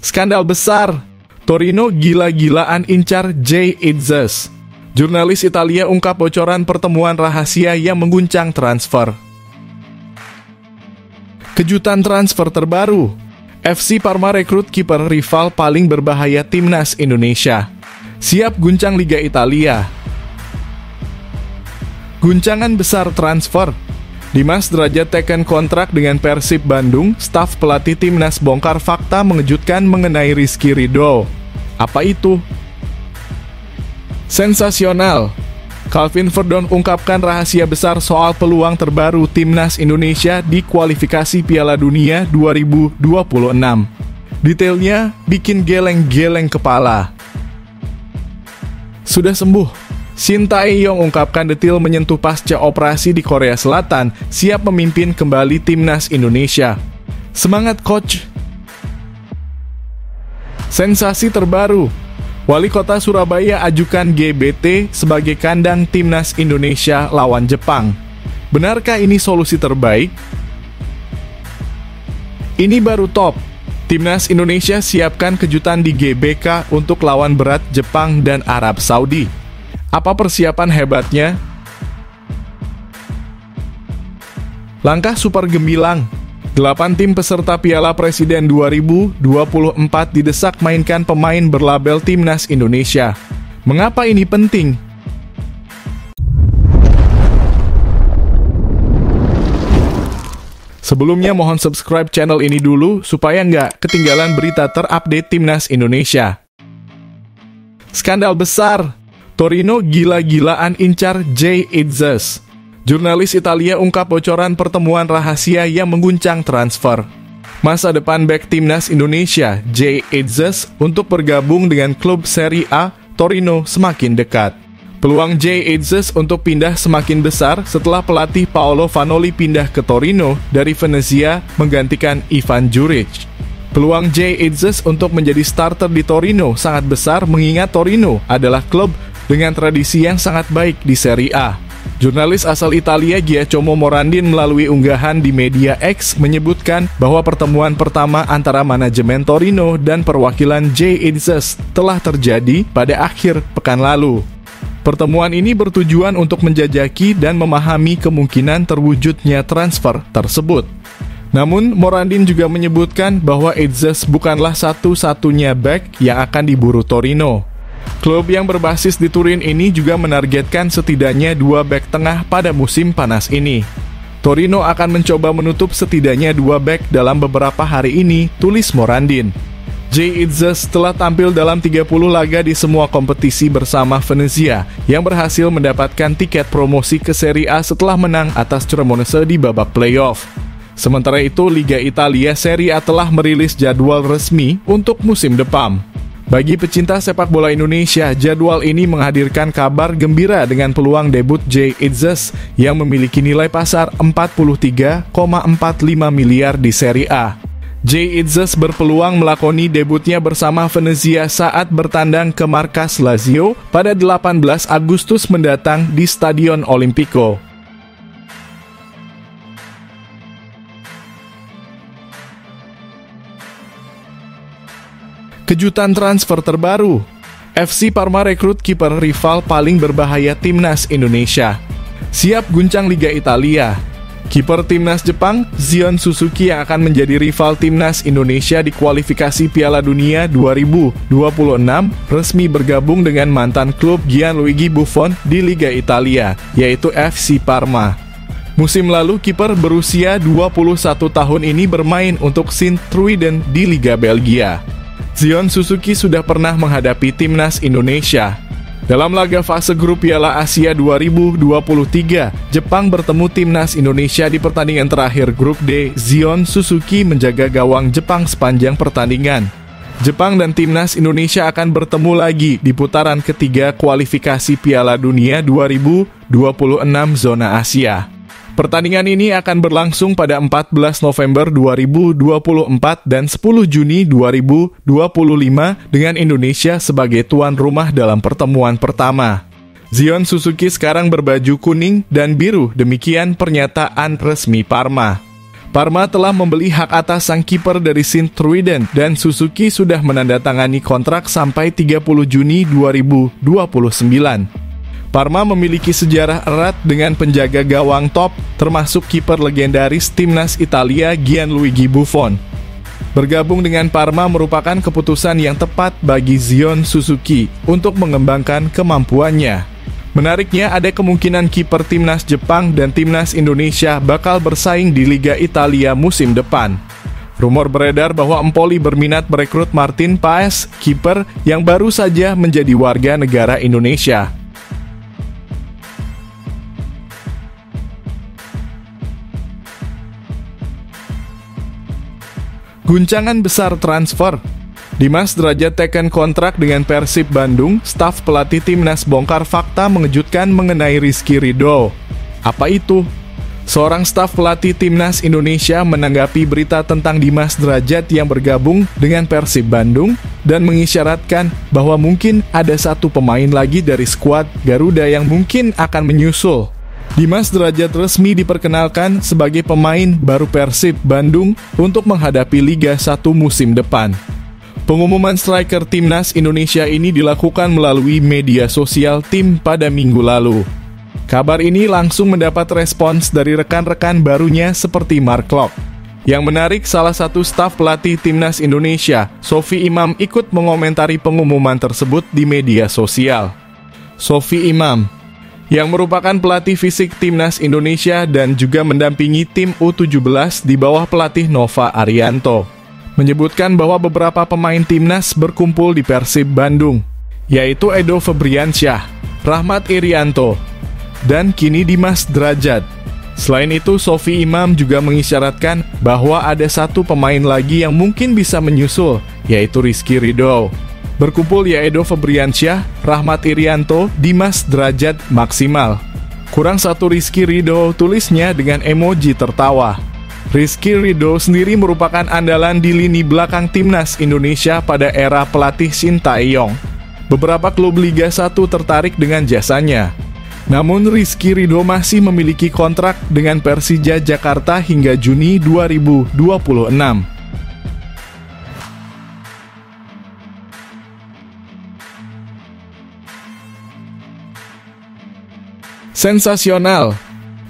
Skandal besar, Torino gila-gilaan incar Jay Itzes. Jurnalis Italia ungkap bocoran pertemuan rahasia yang mengguncang transfer. Kejutan transfer terbaru, FC Parma rekrut kiper rival paling berbahaya timnas Indonesia. Siap guncang Liga Italia. Guncangan besar transfer. Dimas Derajat teken kontrak dengan Persib Bandung, staf pelatih timnas bongkar fakta mengejutkan mengenai Rizky Ridho. Apa itu? Sensasional. Calvin Verdon ungkapkan rahasia besar soal peluang terbaru timnas Indonesia di kualifikasi Piala Dunia 2026. Detailnya bikin geleng-geleng kepala. Sudah sembuh. Shin Tae-yong ungkapkan detil menyentuh pasca operasi di Korea Selatan, siap memimpin kembali timnas Indonesia. Semangat coach! Sensasi terbaru, Wali Kota Surabaya ajukan GBT sebagai kandang timnas Indonesia lawan Jepang. Benarkah ini solusi terbaik? Ini baru top. Timnas Indonesia siapkan kejutan di GBK untuk lawan berat Jepang dan Arab Saudi. Apa persiapan hebatnya? Langkah super gemilang. 8 tim peserta Piala Presiden 2024 didesak mainkan pemain berlabel Timnas Indonesia. Mengapa ini penting? Sebelumnya mohon subscribe channel ini dulu supaya nggak ketinggalan berita terupdate Timnas Indonesia. Skandal besar. Torino gila-gilaan incar Jay Itzes. Jurnalis Italia ungkap bocoran pertemuan rahasia yang mengguncang transfer. Masa depan bek timnas Indonesia, Jay Itzes, untuk bergabung dengan klub Serie A, Torino, semakin dekat. Peluang Jay Itzes untuk pindah semakin besar setelah pelatih Paolo Vanoli pindah ke Torino dari Venezia menggantikan Ivan Juric. Peluang Jay Itzes untuk menjadi starter di Torino sangat besar mengingat Torino adalah klub dengan tradisi yang sangat baik di Serie A. Jurnalis asal Italia Giacomo Morandin melalui unggahan di media X menyebutkan bahwa pertemuan pertama antara manajemen Torino dan perwakilan Jay Itzes telah terjadi pada akhir pekan lalu. Pertemuan ini bertujuan untuk menjajaki dan memahami kemungkinan terwujudnya transfer tersebut. Namun, Morandin juga menyebutkan bahwa Itzes bukanlah satu-satunya bek yang akan diburu Torino. Klub yang berbasis di Turin ini juga menargetkan setidaknya 2 bek tengah pada musim panas ini. Torino akan mencoba menutup setidaknya 2 bek dalam beberapa hari ini, tulis Morandin. Jay Itzes telah tampil dalam 30 laga di semua kompetisi bersama Venezia, yang berhasil mendapatkan tiket promosi ke Serie A setelah menang atas Cremonese di babak playoff. Sementara itu, Liga Italia Serie A telah merilis jadwal resmi untuk musim depan. Bagi pecinta sepak bola Indonesia, jadwal ini menghadirkan kabar gembira dengan peluang debut Jay Itzes yang memiliki nilai pasar 43,45 miliar di Serie A. Jay Itzes berpeluang melakoni debutnya bersama Venezia saat bertandang ke markas Lazio pada 18 Agustus mendatang di Stadion Olimpico. Kejutan transfer terbaru, FC Parma rekrut kiper rival paling berbahaya timnas Indonesia. Siap guncang Liga Italia. Kiper timnas Jepang, Zion Suzuki yang akan menjadi rival timnas Indonesia di kualifikasi Piala Dunia 2026 resmi bergabung dengan mantan klub Gianluigi Buffon di Liga Italia, yaitu FC Parma. Musim lalu, kiper berusia 21 tahun ini bermain untuk Sint-Truiden di Liga Belgia. Zion Suzuki sudah pernah menghadapi timnas Indonesia. Dalam laga fase grup Piala Asia 2023, Jepang bertemu timnas Indonesia di pertandingan terakhir grup D. Zion Suzuki menjaga gawang Jepang sepanjang pertandingan. Jepang dan timnas Indonesia akan bertemu lagi di putaran ketiga kualifikasi Piala Dunia 2026 zona Asia. Pertandingan ini akan berlangsung pada 14 November 2024 dan 10 Juni 2025 dengan Indonesia sebagai tuan rumah dalam pertemuan pertama. Zion Suzuki sekarang berbaju kuning dan biru, demikian pernyataan resmi Parma. Parma telah membeli hak atas sang kiper dari Sint-Truiden dan Suzuki sudah menandatangani kontrak sampai 30 Juni 2029. Parma memiliki sejarah erat dengan penjaga gawang top, termasuk kiper legendaris timnas Italia Gianluigi Buffon. Bergabung dengan Parma merupakan keputusan yang tepat bagi Zion Suzuki untuk mengembangkan kemampuannya. Menariknya, ada kemungkinan kiper timnas Jepang dan timnas Indonesia bakal bersaing di Liga Italia musim depan. Rumor beredar bahwa Empoli berminat merekrut Martin Paes, kiper yang baru saja menjadi warga negara Indonesia. Guncangan besar transfer. Dimas Drajat teken kontrak dengan Persib Bandung, staf pelatih timnas bongkar fakta mengejutkan mengenai Rizky Ridho. Apa itu? Seorang staf pelatih timnas Indonesia menanggapi berita tentang Dimas Drajat yang bergabung dengan Persib Bandung dan mengisyaratkan bahwa mungkin ada satu pemain lagi dari skuad Garuda yang mungkin akan menyusul. Dimas Drajat resmi diperkenalkan sebagai pemain baru Persib Bandung untuk menghadapi Liga 1 musim depan. Pengumuman striker timnas Indonesia ini dilakukan melalui media sosial tim pada minggu lalu. Kabar ini langsung mendapat respons dari rekan-rekan barunya seperti Mark Klok. Yang menarik, salah satu staf pelatih timnas Indonesia, Sofi Imam, ikut mengomentari pengumuman tersebut di media sosial. Sofi Imam, yang merupakan pelatih fisik timnas Indonesia dan juga mendampingi tim U17 di bawah pelatih Nova Arianto, menyebutkan bahwa beberapa pemain timnas berkumpul di Persib Bandung, yaitu Edo Febriansyah, Rahmat Irianto, dan kini Dimas Drajat. Selain itu, Sofi Imam juga mengisyaratkan bahwa ada satu pemain lagi yang mungkin bisa menyusul, yaitu Rizky Ridho. Berkumpul ya Edo Febriansyah, Rahmat Irianto, Dimas Drajat maksimal. Kurang satu Rizky Ridho, tulisnya dengan emoji tertawa. Rizky Ridho sendiri merupakan andalan di lini belakang timnas Indonesia pada era pelatih Sintayong. Beberapa klub Liga 1 tertarik dengan jasanya. Namun Rizky Ridho masih memiliki kontrak dengan Persija Jakarta hingga Juni 2026. Sensasional.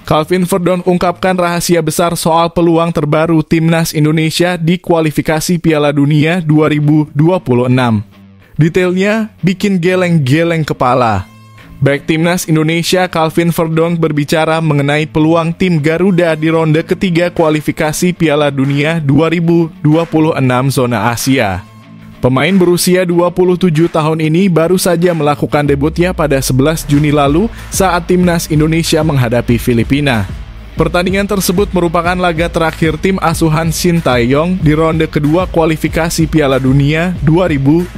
Calvin Verdon ungkapkan rahasia besar soal peluang terbaru timnas Indonesia di kualifikasi Piala Dunia 2026. Detailnya bikin geleng-geleng kepala. Back timnas Indonesia Calvin Verdon berbicara mengenai peluang tim Garuda di ronde ketiga kualifikasi Piala Dunia 2026 zona Asia. Pemain berusia 27 tahun ini baru saja melakukan debutnya pada 11 Juni lalu saat timnas Indonesia menghadapi Filipina. Pertandingan tersebut merupakan laga terakhir tim asuhan Sintayong di ronde kedua kualifikasi Piala Dunia 2026.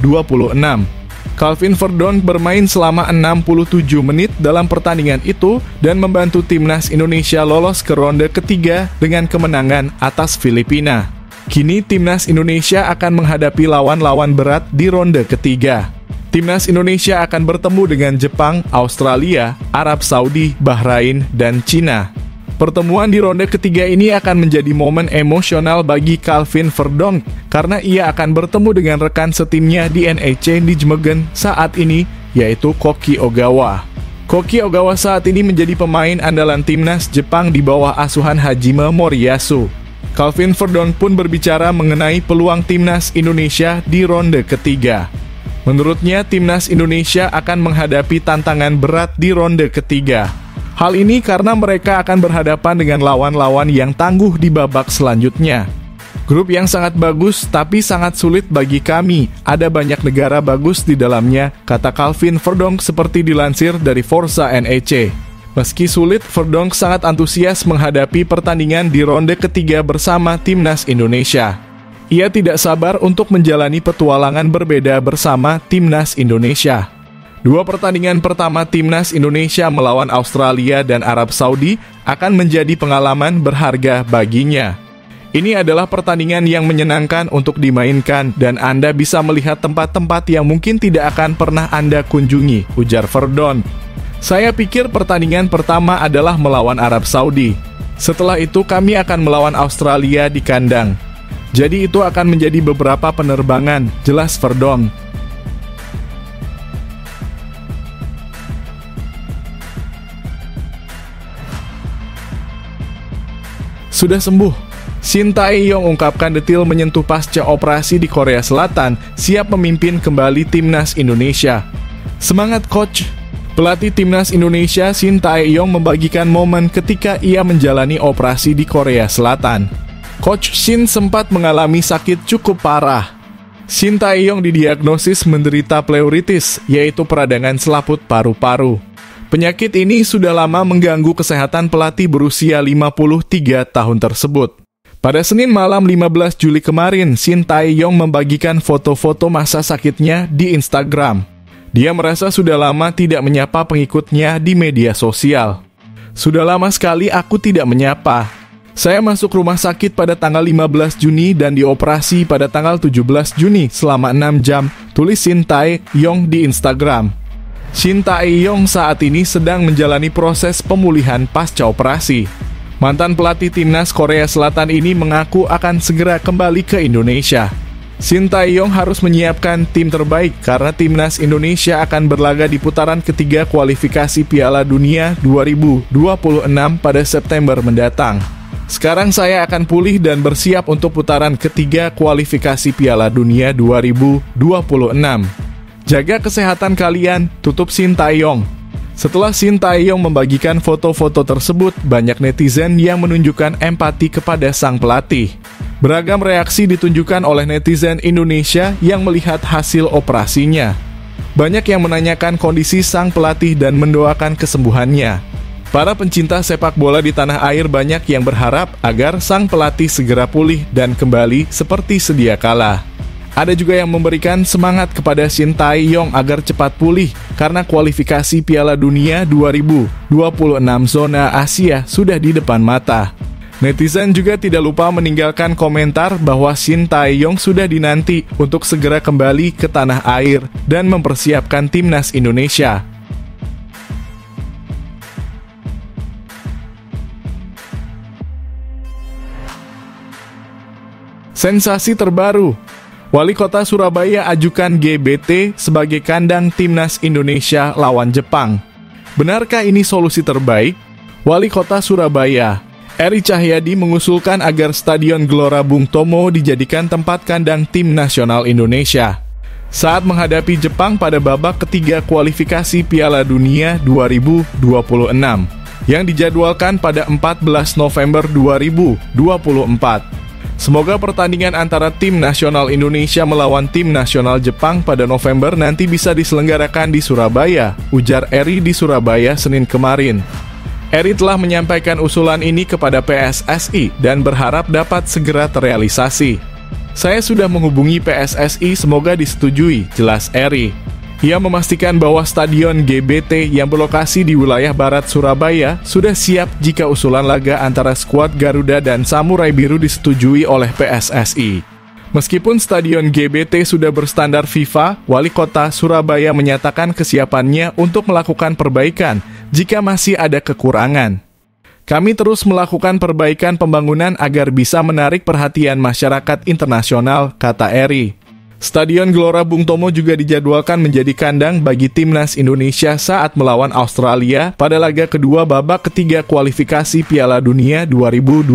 Calvin Verdon bermain selama 67 menit dalam pertandingan itu dan membantu timnas Indonesia lolos ke ronde ketiga dengan kemenangan atas Filipina. Kini timnas Indonesia akan menghadapi lawan-lawan berat di ronde ketiga. Timnas Indonesia akan bertemu dengan Jepang, Australia, Arab Saudi, Bahrain, dan Cina. Pertemuan di ronde ketiga ini akan menjadi momen emosional bagi Calvin Verdon karena ia akan bertemu dengan rekan setimnya di NEC Nijmegen saat ini, yaitu Koki Ogawa. Koki Ogawa saat ini menjadi pemain andalan timnas Jepang di bawah asuhan Hajime Moriyasu. Calvin Verdon pun berbicara mengenai peluang timnas Indonesia di ronde ketiga. Menurutnya, timnas Indonesia akan menghadapi tantangan berat di ronde ketiga. Hal ini karena mereka akan berhadapan dengan lawan-lawan yang tangguh di babak selanjutnya. Grup yang sangat bagus tapi sangat sulit bagi kami. Ada banyak negara bagus di dalamnya, kata Calvin Verdon seperti dilansir dari Forza NEC. Meski sulit, Verdon sangat antusias menghadapi pertandingan di ronde ketiga bersama timnas Indonesia. Ia tidak sabar untuk menjalani petualangan berbeda bersama timnas Indonesia. Dua pertandingan pertama timnas Indonesia melawan Australia dan Arab Saudi akan menjadi pengalaman berharga baginya. Ini adalah pertandingan yang menyenangkan untuk dimainkan dan Anda bisa melihat tempat-tempat yang mungkin tidak akan pernah Anda kunjungi, ujar Verdon. Saya pikir pertandingan pertama adalah melawan Arab Saudi. Setelah itu kami akan melawan Australia di kandang. Jadi itu akan menjadi beberapa penerbangan, jelas Verdonk. Sudah sembuh. Shin Tae-yong ungkapkan detil menyentuh pasca operasi di Korea Selatan, siap memimpin kembali timnas Indonesia. Semangat coach! Pelatih timnas Indonesia Shin Tae-yong membagikan momen ketika ia menjalani operasi di Korea Selatan. Coach Shin sempat mengalami sakit cukup parah. Shin Tae-yong didiagnosis menderita pleuritis, yaitu peradangan selaput paru-paru. Penyakit ini sudah lama mengganggu kesehatan pelatih berusia 53 tahun tersebut. Pada Senin malam 15 Juli kemarin, Shin Tae-yong membagikan foto-foto masa sakitnya di Instagram. Dia merasa sudah lama tidak menyapa pengikutnya di media sosial. Sudah lama sekali aku tidak menyapa. Saya masuk rumah sakit pada tanggal 15 Juni dan dioperasi pada tanggal 17 Juni selama 6 jam, tulis Shin Tae-yong di Instagram. Shin Tae-yong saat ini sedang menjalani proses pemulihan pasca operasi. Mantan pelatih timnas Korea Selatan ini mengaku akan segera kembali ke Indonesia. Shin Tae-yong harus menyiapkan tim terbaik karena timnas Indonesia akan berlaga di putaran ketiga kualifikasi Piala Dunia 2026 pada September mendatang. Sekarang saya akan pulih dan bersiap untuk putaran ketiga kualifikasi Piala Dunia 2026. Jaga kesehatan kalian, tutup Shin Tae-yong. Setelah Shin Tae-yong membagikan foto-foto tersebut, banyak netizen yang menunjukkan empati kepada sang pelatih. Beragam reaksi ditunjukkan oleh netizen Indonesia yang melihat hasil operasinya. Banyak yang menanyakan kondisi sang pelatih dan mendoakan kesembuhannya. Para pencinta sepak bola di tanah air banyak yang berharap agar sang pelatih segera pulih dan kembali seperti sedia kala. Ada juga yang memberikan semangat kepada Shin Tae-yong agar cepat pulih karena kualifikasi Piala Dunia 2026 zona Asia sudah di depan mata. Netizen juga tidak lupa meninggalkan komentar bahwa Shin Tae-yong sudah dinanti untuk segera kembali ke tanah air dan mempersiapkan timnas Indonesia. Sensasi terbaru. Wali Kota Surabaya ajukan GBT sebagai kandang timnas Indonesia lawan Jepang. Benarkah ini solusi terbaik? Wali Kota Surabaya, Eri Cahyadi mengusulkan agar Stadion Gelora Bung Tomo dijadikan tempat kandang tim nasional Indonesia saat menghadapi Jepang pada babak ketiga kualifikasi Piala Dunia 2026 yang dijadwalkan pada 14 November 2024. Semoga pertandingan antara tim nasional Indonesia melawan tim nasional Jepang pada November nanti bisa diselenggarakan di Surabaya, ujar Eri di Surabaya Senin kemarin. Eri telah menyampaikan usulan ini kepada PSSI dan berharap dapat segera terrealisasi. Saya sudah menghubungi PSSI, semoga disetujui, jelas Eri. Ia memastikan bahwa Stadion GBT yang berlokasi di wilayah barat Surabaya sudah siap jika usulan laga antara skuad Garuda dan Samurai Biru disetujui oleh PSSI. Meskipun Stadion GBT sudah berstandar FIFA, Wali Kota Surabaya menyatakan kesiapannya untuk melakukan perbaikan jika masih ada kekurangan. Kami terus melakukan perbaikan pembangunan agar bisa menarik perhatian masyarakat internasional, kata Eri. Stadion Gelora Bung Tomo juga dijadwalkan menjadi kandang bagi timnas Indonesia saat melawan Australia pada laga kedua babak ketiga kualifikasi Piala Dunia 2026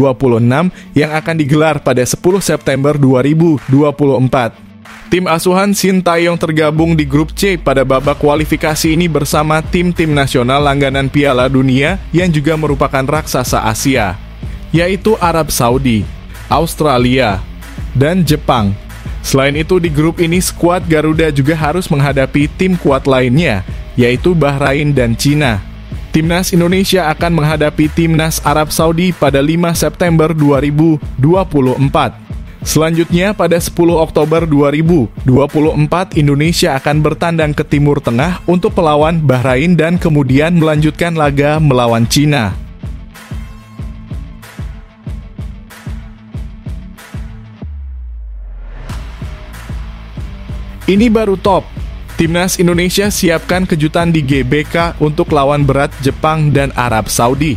yang akan digelar pada 10 September 2024. Tim asuhan Shin Tae-yong tergabung di grup C pada babak kualifikasi ini bersama tim-tim nasional langganan Piala Dunia yang juga merupakan raksasa Asia, yaitu Arab Saudi, Australia, dan Jepang. Selain itu, di grup ini skuad Garuda juga harus menghadapi tim kuat lainnya, yaitu Bahrain dan Cina. Timnas Indonesia akan menghadapi timnas Arab Saudi pada 5 September 2024. Selanjutnya, pada 10 Oktober 2024, Indonesia akan bertandang ke Timur Tengah untuk melawan Bahrain dan kemudian melanjutkan laga melawan Cina. Ini baru top. Timnas Indonesia siapkan kejutan di GBK untuk lawan berat Jepang dan Arab Saudi.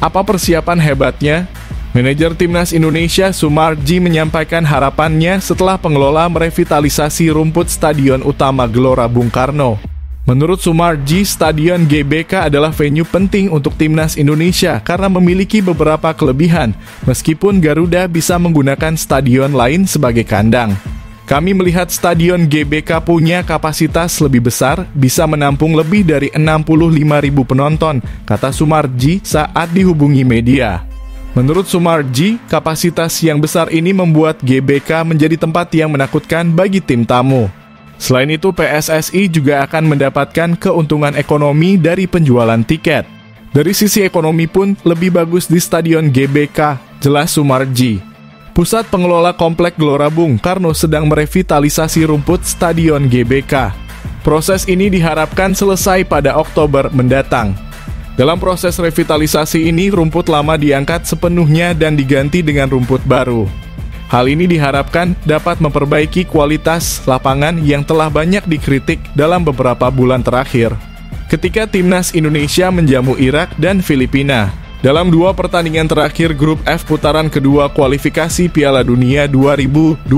Apa persiapan hebatnya? Manajer Timnas Indonesia Sumarji menyampaikan harapannya setelah pengelola merevitalisasi rumput Stadion Utama Gelora Bung Karno. Menurut Sumarji, Stadion GBK adalah venue penting untuk Timnas Indonesia karena memiliki beberapa kelebihan, meskipun Garuda bisa menggunakan stadion lain sebagai kandang. Kami melihat Stadion GBK punya kapasitas lebih besar, bisa menampung lebih dari 65.000 penonton, kata Sumarji saat dihubungi media. Menurut Sumarji, kapasitas yang besar ini membuat GBK menjadi tempat yang menakutkan bagi tim tamu. Selain itu, PSSI juga akan mendapatkan keuntungan ekonomi dari penjualan tiket. Dari sisi ekonomi pun lebih bagus di Stadion GBK, jelas Sumarji. Pusat pengelola Komplek Gelora Bung Karno sedang merevitalisasi rumput Stadion GBK. Proses ini diharapkan selesai pada Oktober mendatang. Dalam proses revitalisasi ini, rumput lama diangkat sepenuhnya dan diganti dengan rumput baru. Hal ini diharapkan dapat memperbaiki kualitas lapangan yang telah banyak dikritik dalam beberapa bulan terakhir, ketika Timnas Indonesia menjamu Irak dan Filipina dalam 2 pertandingan terakhir Grup F putaran kedua kualifikasi Piala Dunia 2026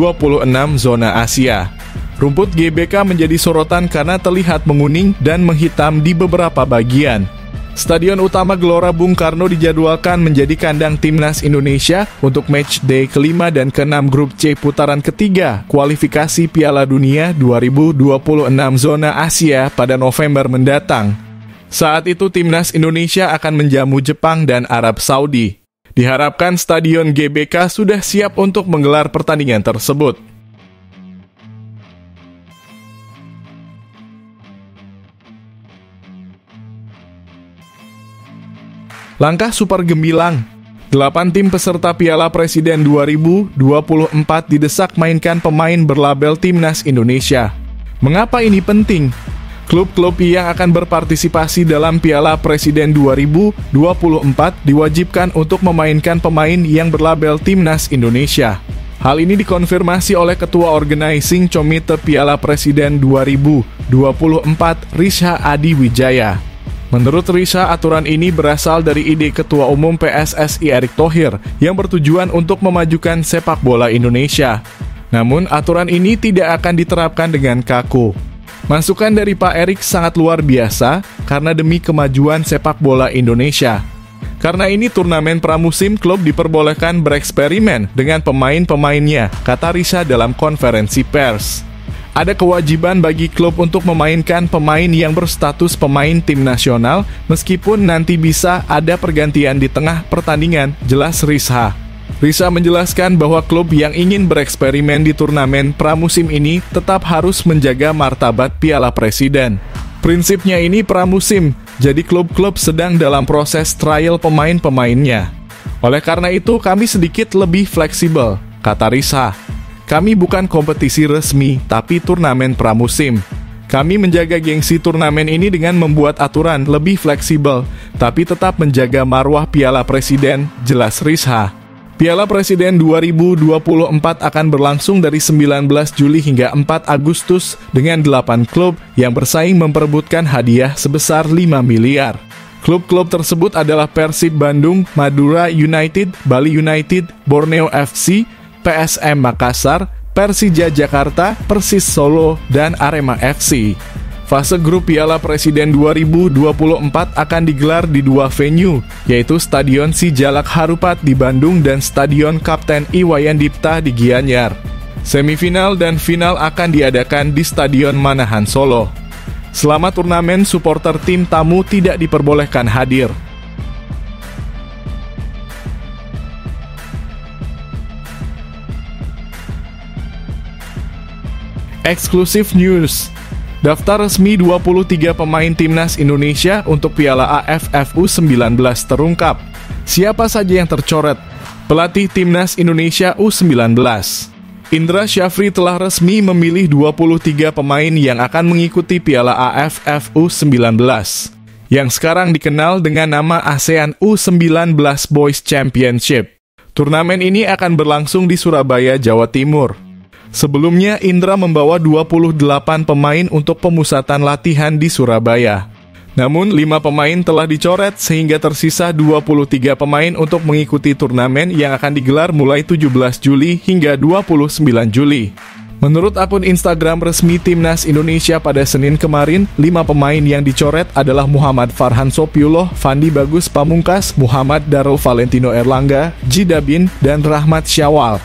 zona Asia. Rumput GBK menjadi sorotan karena terlihat menguning dan menghitam di beberapa bagian. Stadion Utama Gelora Bung Karno dijadwalkan menjadi kandang Timnas Indonesia untuk match day ke-5 dan ke-6 Grup C putaran ketiga kualifikasi Piala Dunia 2026 zona Asia pada November mendatang. Saat itu Timnas Indonesia akan menjamu Jepang dan Arab Saudi. Diharapkan Stadion GBK sudah siap untuk menggelar pertandingan tersebut. Langkah super gemilang. 8 tim peserta Piala Presiden 2024 didesak mainkan pemain berlabel Timnas Indonesia. Mengapa ini penting? Klub-klub yang akan berpartisipasi dalam Piala Presiden 2024 diwajibkan untuk memainkan pemain yang berlabel Timnas Indonesia. Hal ini dikonfirmasi oleh Ketua Organizing Committee Piala Presiden 2024, Rizha Adi Wijaya. Menurut Rizha, aturan ini berasal dari ide Ketua Umum PSSI Erick Thohir yang bertujuan untuk memajukan sepak bola Indonesia. Namun, aturan ini tidak akan diterapkan dengan kaku. Masukan dari Pak Erick sangat luar biasa karena demi kemajuan sepak bola Indonesia. Karena ini turnamen pramusim, klub diperbolehkan bereksperimen dengan pemain-pemainnya, kata Rizha dalam konferensi pers. Ada kewajiban bagi klub untuk memainkan pemain yang berstatus pemain tim nasional, meskipun nanti bisa ada pergantian di tengah pertandingan, jelas Rizha. Rizha menjelaskan bahwa klub yang ingin bereksperimen di turnamen pramusim ini tetap harus menjaga martabat Piala Presiden. Prinsipnya ini pramusim, jadi klub-klub sedang dalam proses trial pemain-pemainnya. Oleh karena itu, kami sedikit lebih fleksibel, kata Rizha. Kami bukan kompetisi resmi, tapi turnamen pramusim. Kami menjaga gengsi turnamen ini dengan membuat aturan lebih fleksibel, tapi tetap menjaga marwah Piala Presiden, jelas Rizha. Piala Presiden 2024 akan berlangsung dari 19 Juli hingga 4 Agustus dengan 8 klub yang bersaing memperebutkan hadiah sebesar 5 miliar. Klub-klub tersebut adalah Persib Bandung, Madura United, Bali United, Borneo FC, PSM Makassar, Persija Jakarta, Persis Solo, dan Arema FC. Fase grup Piala Presiden 2024 akan digelar di 2 venue, yaitu Stadion Sijalak Harupat di Bandung dan Stadion Kapten Iwayan Dipta di Gianyar. Semifinal dan final akan diadakan di Stadion Manahan Solo. Selama turnamen, supporter tim tamu tidak diperbolehkan hadir. Eksklusif News. Daftar resmi 23 pemain Timnas Indonesia untuk Piala AFF U19 terungkap. Siapa saja yang tercoret? Pelatih Timnas Indonesia U19. Indra Syafri telah resmi memilih 23 pemain yang akan mengikuti Piala AFF U19, yang sekarang dikenal dengan nama ASEAN U19 Boys Championship. Turnamen ini akan berlangsung di Surabaya, Jawa Timur. Sebelumnya, Indra membawa 28 pemain untuk pemusatan latihan di Surabaya. Namun 5 pemain telah dicoret sehingga tersisa 23 pemain untuk mengikuti turnamen yang akan digelar mulai 17 Juli hingga 29 Juli. Menurut akun Instagram resmi Timnas Indonesia pada Senin kemarin, 5 pemain yang dicoret adalah Muhammad Farhan Sopiuloh, Fandi Bagus Pamungkas, Muhammad Darul Valentino Erlangga, Jidabin, dan Rahmat Syawal.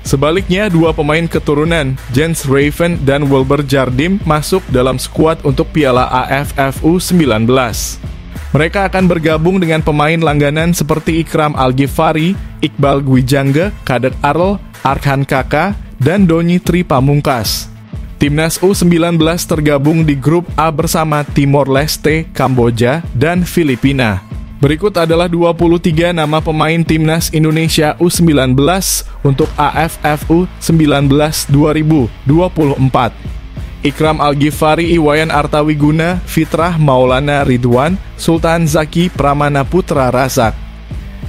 Sebaliknya, 2 pemain keturunan, Jens Raven dan Wilber Jardim, masuk dalam skuad untuk Piala AFF U19. Mereka akan bergabung dengan pemain langganan seperti Ikram Al-Ghifari, Iqbal Gwijangge, Kadek Arl, Arkan Kaka, dan Donny Tri Pamungkas. Timnas U19 tergabung di grup A bersama Timor Leste, Kamboja, dan Filipina. Berikut adalah 23 nama pemain Timnas Indonesia U19 untuk AFF U19 2024. Ikram Al-Ghifari, Iwayan Artawiguna, Fitrah Maulana Ridwan, Sultan Zaki Pramana Putra Razak.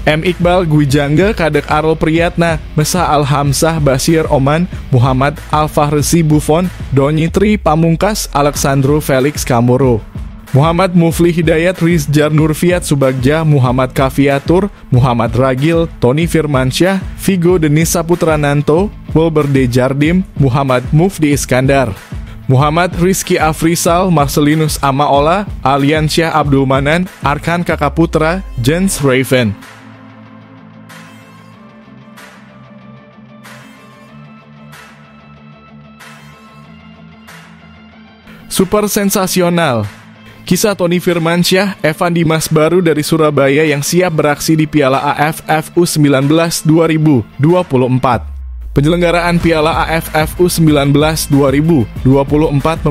M. Iqbal Gwijangge, Kadek Arul Priyatna, Mesa Al-Hamzah Basir Oman, Muhammad Al-Fahresi Buffon, Donny Tri Pamungkas, Alexandro Felix Kamuro. Muhammad Mufli Hidayat, Rizjar Nurfiat Subagja, Muhammad Kafiatur, Muhammad Ragil, Tony Firmansyah, Vigo Denis Saputrananto, Wilber D. Jardim, Muhammad Mufdi Iskandar. Muhammad Rizky Afrisal, Marcelinus Amaola, Aliansyah Abdul Manan, Arkan Kakaputra, Jens Raven. Super sensasional. Kisah Tony Firmansyah, Evan Dimas baru dari Surabaya yang siap beraksi di Piala AFF U19 2024. Penyelenggaraan Piala AFF U19 2024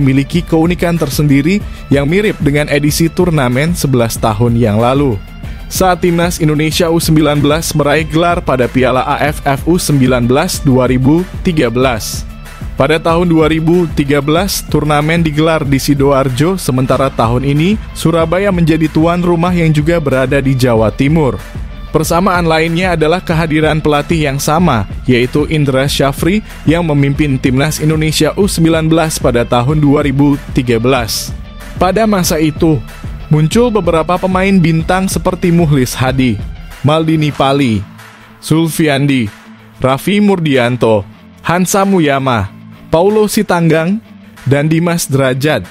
memiliki keunikan tersendiri yang mirip dengan edisi turnamen 11 tahun yang lalu. Saat Timnas Indonesia U19 meraih gelar pada Piala AFF U19 2013. Pada tahun 2013, turnamen digelar di Sidoarjo, sementara tahun ini Surabaya menjadi tuan rumah yang juga berada di Jawa Timur. Persamaan lainnya adalah kehadiran pelatih yang sama, yaitu Indra Syafri yang memimpin Timnas Indonesia U19 pada tahun 2013. Pada masa itu, muncul beberapa pemain bintang seperti Muhlis Hadi, Maldini Pali, Zulfiandi, Raffi Murdianto, Hansa Muyama, Paulo Sitanggang, dan Dimas Derajat,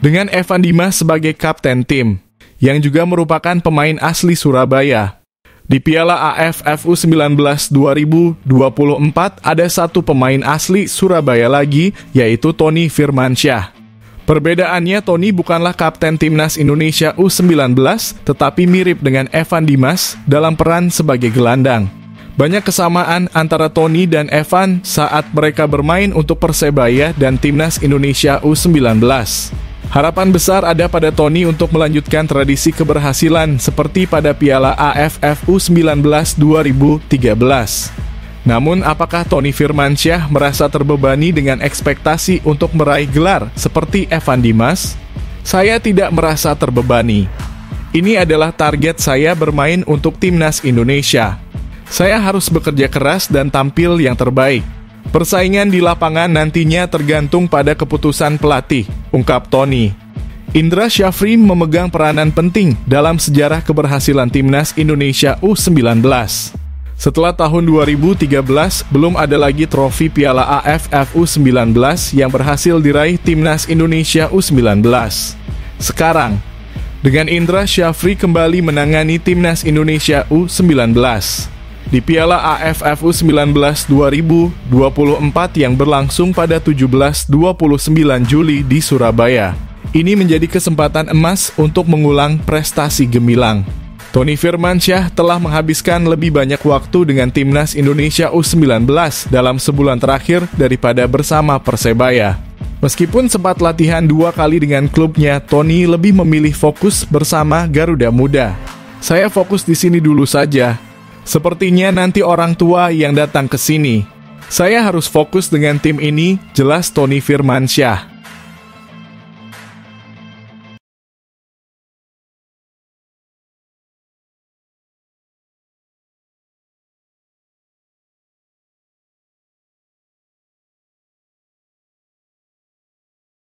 dengan Evan Dimas sebagai kapten tim, yang juga merupakan pemain asli Surabaya. Di Piala AFF U19 2024 ada satu pemain asli Surabaya lagi, yaitu Tony Firmansyah. Perbedaannya, Tony bukanlah kapten Timnas Indonesia U19, tetapi mirip dengan Evan Dimas dalam peran sebagai gelandang. Banyak kesamaan antara Tony dan Evan saat mereka bermain untuk Persebaya dan Timnas Indonesia U19. Harapan besar ada pada Tony untuk melanjutkan tradisi keberhasilan seperti pada Piala AFF U19 2013. Namun, apakah Tony Firmansyah merasa terbebani dengan ekspektasi untuk meraih gelar seperti Evan Dimas? Saya tidak merasa terbebani. Ini adalah target saya bermain untuk Timnas Indonesia. Saya harus bekerja keras dan tampil yang terbaik. Persaingan di lapangan nantinya tergantung pada keputusan pelatih, ungkap Tony. Indra Syafri memegang peranan penting dalam sejarah keberhasilan Timnas Indonesia U19. Setelah tahun 2013, belum ada lagi trofi Piala AFF U19 yang berhasil diraih Timnas Indonesia U19. Sekarang, dengan Indra Syafri kembali menangani Timnas Indonesia U19. Di Piala AFF U19 2024 yang berlangsung pada 17-29 Juli di Surabaya. Ini menjadi kesempatan emas untuk mengulang prestasi gemilang. Tony Firmansyah telah menghabiskan lebih banyak waktu dengan Timnas Indonesia U19 dalam sebulan terakhir daripada bersama Persebaya. Meskipun sempat latihan 2 kali dengan klubnya, Tony lebih memilih fokus bersama Garuda Muda. Saya fokus di sini dulu saja. Sepertinya nanti orang tua yang datang ke sini. Saya harus fokus dengan tim ini, jelas Tony Firmansyah.